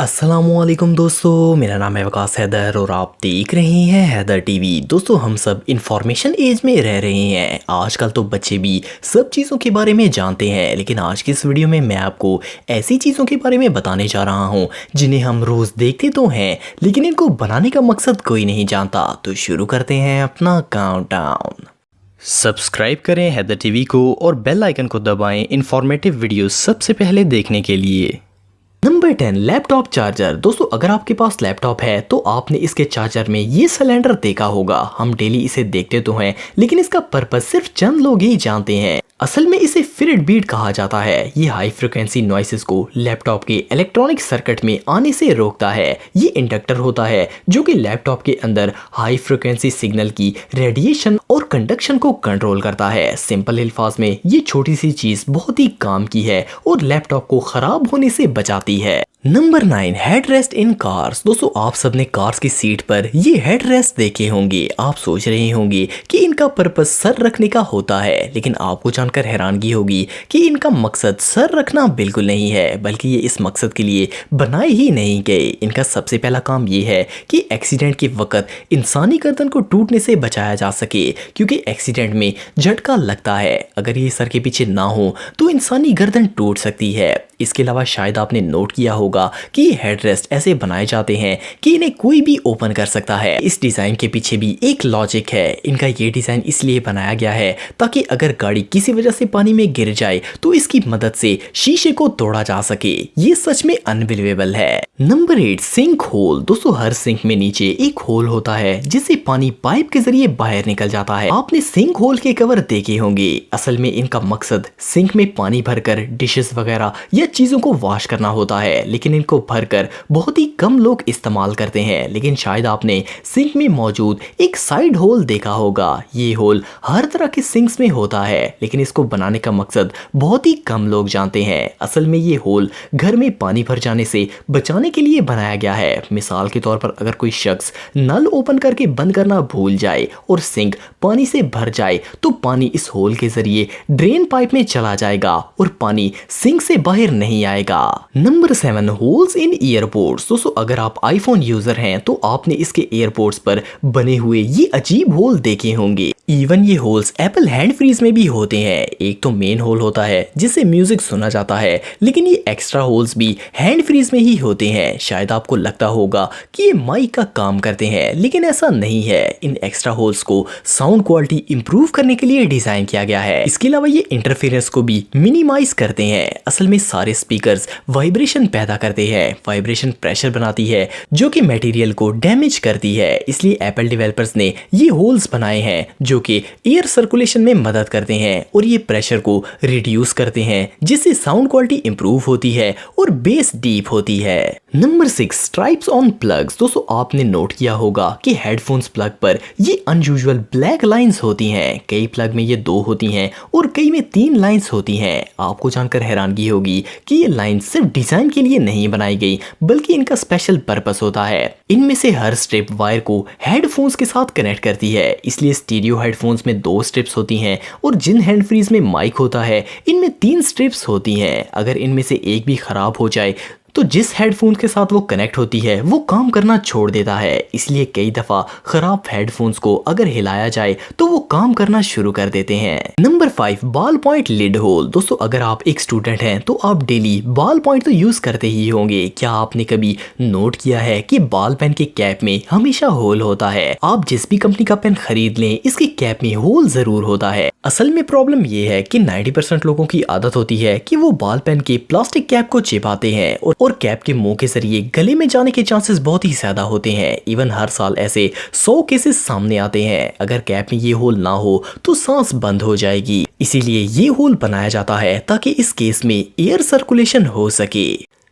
अस्सलामुअलैकुम दोस्तों, मेरा नाम है वकास हैदर और आप देख रहे हैं हैदर टीवी। दोस्तों, हम सब इंफॉर्मेशन एज में रह रहे हैं। आजकल तो बच्चे भी सब चीज़ों के बारे में जानते हैं, लेकिन आज की इस वीडियो में मैं आपको ऐसी चीज़ों के बारे में बताने जा रहा हूं जिन्हें हम रोज़ देखते तो हैं, लेकिन इनको बनाने का मकसद कोई नहीं जानता। तो शुरू करते हैं अपना काउंटडाउन। सब्सक्राइब करें हैदर टीवी को और बेल आइकन को दबाएं इंफॉर्मेटिव वीडियो सबसे पहले देखने के लिए। Number 10, laptop charger. दोस्तों, अगर आपके पास लैपटॉप है तो आपने इसके चार्जर में ये सिलेंडर देखा होगा। हम डेली इसे देखते तो हैं, लेकिन इसका पर्पस सिर्फ चंद लोग ही जानते हैं। असल में इसे फिरेट बीट कहा जाता है। ये हाई फ्रिक्वेंसी नॉइसेस को लैपटॉप के इलेक्ट्रॉनिक सर्किट में आने से रोकता है। ये इंडक्टर होता है जो कि लैपटॉप के अंदर हाई फ्रिक्वेंसी सिग्नल की रेडिएशन और कंडक्शन को कंट्रोल करता है। सिंपल अल्फाज में ये छोटी सी चीज बहुत ही काम की है और लैपटॉप को खराब होने से बचाती है। Number 9, head rest in cars. दोस्तों, आप सबने कार्स की सीट पर ये हेड रेस्ट देखे होंगे। आप सोच रहे होंगे कि इनका पर्पस सर रखने का होता है, लेकिन आपको जानकर हैरानगी होगी कि इनका मकसद सर रखना बिल्कुल नहीं है, बल्कि ये इस मकसद के लिए बनाए ही नहीं गए। इनका सबसे पहला काम ये है कि एक्सीडेंट के वक्त इंसानी गर्दन को टूटने से बचाया जा सके, क्योंकि एक्सीडेंट में झटका लगता है। अगर ये सर के पीछे ना हो तो इंसानी गर्दन टूट सकती है। इसके अलावा शायद आपने नोट किया होगा कि हेडरेस्ट ऐसे बनाए जाते हैं कि इन्हें कोई भी ओपन कर सकता है। इस डिजाइन के पीछे भी एक लॉजिक है। इनका ये डिजाइन इसलिए बनाया गया है ताकि अगर गाड़ी किसी वजह से पानी में गिर जाए तो इसकी मदद से शीशे को तोड़ा जा सके। ये सच में अनबिलीवेबल है। Number 8, sink hole. दोस्तों, हर सिंक में नीचे एक होल होता है जिससे पानी पाइप के जरिए बाहर निकल जाता है। आपने सिंक होल के कवर देखे होंगे। असल में इनका मकसद सिंक में पानी भरकर डिशेस वगैरह या चीजों को वॉश करना होता है, लेकिन इनको भरकर बहुत ही कम लोग इस्तेमाल करते हैं। लेकिन शायद आपने सिंक में मौजूद एक साइड होल देखा होगा। ये होल हर तरह के सिंक्स में होता है, लेकिन इसको बनाने का मकसद बहुत ही कम लोग जानते हैं। असल में ये होल घर में पानी भर जाने से बचाने के लिए बनाया गया है। मिसाल के तौर पर अगर कोई शख्स नल ओपन करके बंद करना भूल जाए और सिंक पानी से भर जाए तो पानी इस होल के जरिए ड्रेन पाइप में चला जाएगा और पानी सिंक से बाहर नहीं आएगा। Number 7, holes in ईयरपोड्स। दोस्तों, अगर आप आईफोन यूजर हैं तो आपने इसके ईयरपोड्स पर बने हुए ये अजीब होल देखे होंगे। इवन ये होल्स एप्पल हैंड फ्रीज में भी होते हैं। एक तो मेन होल होता है जिससे म्यूजिक सुना जाता है, लेकिन ये एक्स्ट्रा होल्स भी हैंड फ्रीज में ही होते हैं। शायद आपको लगता होगा कि ये माइक का काम करते हैं, लेकिन ऐसा नहीं है। इन एक्स्ट्रा होल्स को साउंड क्वालिटी इंप्रूव करने के लिए डिजाइन किया गया है। इसके अलावा ये इंटरफेरेंस को भी मिनिमाइज करते हैं। असल में सारे स्पीकर्स वाइब्रेशन पैदा करते हैं। वाइब्रेशन प्रेशर बनाती है जो कि मटेरियल को डैमेज करती है। इसलिए एप्पल डेवलपर्स ने ये होल्स बनाए हैं जो कि एयर सर्कुलेशन में मदद करते हैं और ये प्रेशर को रिड्यूस करते हैं, जिससे साउंड क्वालिटी इंप्रूव होती है और बेस डीप होती है। Number 6, stripes on plugs. दोस्तों, आपने नोट किया होगा कि हेडफोन्स प्लग पर ये अनयूजुअल ब्लैक लाइंस होती हैं। कई प्लग में ये 2 होती हैं और कई में 3 लाइंस होती हैं। आपको जानकर हैरानगी होगी कि ये लाइंस सिर्फ डिजाइन के लिए नहीं बनाई गई, बल्कि इनका स्पेशल पर्पस होता है। इनमें से हर स्ट्रिप वायर को हेडफोन्स के साथ कनेक्ट करती है। इसलिए स्टीरियो हेडफोन्स में 2 स्ट्रिप्स होती हैं और जिन हैंड फ्रीज में माइक होता है इनमें 3 स्ट्रिप्स होती हैं। अगर इनमें से एक भी खराब हो जाए तो जिस हेडफोन के साथ वो कनेक्ट होती है वो काम करना छोड़ देता है। इसलिए कई दफा खराब हेडफोन्स को अगर हिलाया जाए तो वो काम करना शुरू कर देते हैं। Number 5, ball point lid hole. दोस्तों, अगर आप एक स्टूडेंट हैं तो आप डेली बॉल पॉइंट तो यूज करते ही होंगे। क्या आपने कभी नोट किया है कि बॉल पेन के कैप में हमेशा होल होता है? आप जिस भी कंपनी का पेन खरीद लें, इसके कैप में होल जरूर होता है। असल में प्रॉब्लम ये है कि 90% लोगों की आदत होती है कि वो बॉल पेन के प्लास्टिक कैप को चिपकाते हैं और कैप के मुंह के जरिए गले में जाने के चांसेस बहुत ही ज्यादा होते हैं। इवन हर साल ऐसे 100 केसेस सामने आते हैं। अगर कैप में ये होल ना हो तो सांस बंद हो जाएगी। इसीलिए ये होल बनाया जाता है ताकि इस केस में एयर सर्कुलेशन हो सके।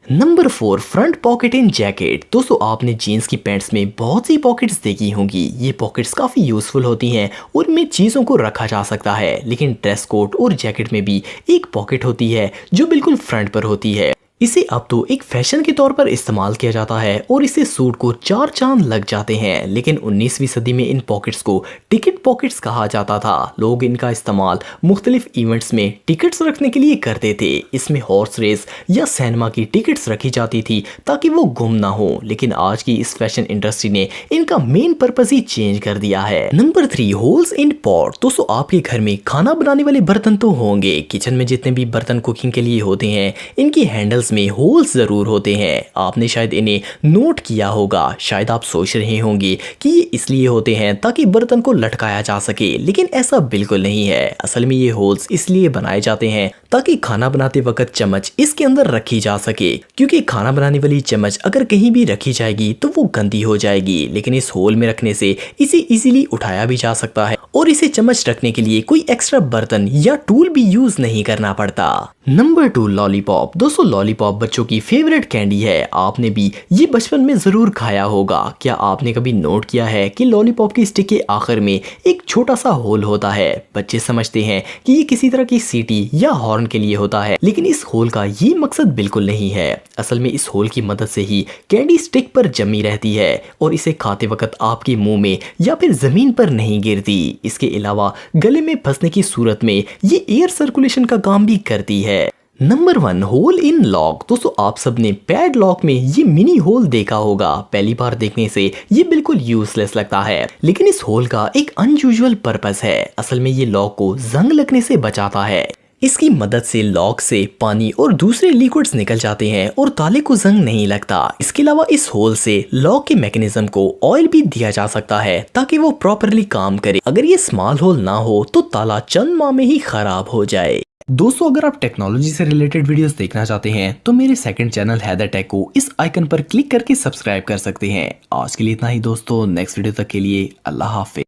नंबर 4, फ्रंट पॉकेट इन जैकेट। दोस्तों, आपने जीन्स की पैंट्स में बहुत सी पॉकेट्स देखी होंगी। ये पॉकेट्स काफी यूजफुल होती हैं और इनमें चीजों को रखा जा सकता है। लेकिन ड्रेस कोट और जैकेट में भी एक पॉकेट होती है जो बिल्कुल फ्रंट पर होती है। इसे अब तो एक फैशन के तौर पर इस्तेमाल किया जाता है और इससे सूट को 4 चांद लग जाते हैं। लेकिन 19वीं सदी में इन पॉकेट्स को टिकट पॉकेट्स कहा जाता था। लोग इनका इस्तेमाल मुख्तलिफ इवेंट्स में टिकट्स रखने के लिए करते थे। इसमें हॉर्स रेस या सिनेमा की टिकट्स रखी जाती थी ताकि वो गुम ना हो। लेकिन आज की इस फैशन इंडस्ट्री ने इनका मेन पर्पस ही चेंज कर दिया है। Number 3, holes in pot. दोस्तों आपके घर में खाना बनाने वाले बर्तन तो होंगे। किचन में जितने भी बर्तन कुकिंग के लिए होते हैं इनकी हैंडल्स में होल्स जरूर होते हैं। आपने शायद इन्हें नोट किया होगा। शायद आप सोच रहे होंगे कि ये इसलिए होते हैं ताकि बर्तन को लटकाया जा सके, लेकिन ऐसा बिल्कुल नहीं है। असल में ये होल्स इसलिए बनाए जाते हैं ताकि खाना बनाते वक्त चम्मच इसके अंदर रखी जा सके, क्योंकि खाना बनाने वाली चम्मच अगर कहीं भी रखी जाएगी तो वो गंदी हो जाएगी। लेकिन इस होल में रखने से इसे इजीली उठाया भी जा सकता है और इसे चम्मच रखने के लिए कोई एक्स्ट्रा बर्तन या टूल भी यूज नहीं करना पड़ता। Number 2, lollipop. दोस्तों लॉलीपॉप बच्चों की फेवरेट कैंडी है। आपने भी ये बचपन में जरूर खाया होगा। क्या आपने कभी नोट किया है कि लॉलीपॉप की स्टिक के आखिर में एक छोटा सा होल होता है। बच्चे समझते हैं कि ये किसी तरह की सीटी या हॉर्न के लिए होता है, लेकिन इस होल का ये मकसद बिल्कुल नहीं है। असल में इस होल की मदद से ही कैंडी स्टिक पर जमी रहती है और इसे खाते वक्त आपके मुंह में या फिर जमीन पर नहीं गिरती। इसके अलावा गले में फंसने की सूरत में ये एयर सर्कुलेशन का काम भी करती है। Number 1, hole in lock. दोस्तों आप सबने पैड लॉक में ये मिनी होल देखा होगा। पहली बार देखने से ये बिल्कुल यूजलेस लगता है, लेकिन इस होल का एक अनयूजुअल पर्पस है। असल में ये लॉक को जंग लगने से बचाता है। इसकी मदद से लॉक से पानी और दूसरे लिक्विड्स निकल जाते हैं और ताले को जंग नहीं लगता। इसके अलावा इस होल से लॉक के मैकेनिज्म को ऑयल भी दिया जा सकता है ताकि वो प्रॉपरली काम करे। अगर ये स्मॉल होल ना हो तो ताला चंद माह में ही खराब हो जाए। दोस्तों अगर आप टेक्नोलॉजी से रिलेटेड वीडियोस देखना चाहते हैं तो मेरे सेकंड चैनल हैदर टेक को इस आइकन पर क्लिक करके सब्सक्राइब कर सकते हैं। आज के लिए इतना ही दोस्तों, नेक्स्ट वीडियो तक के लिए अल्लाह हाफिज।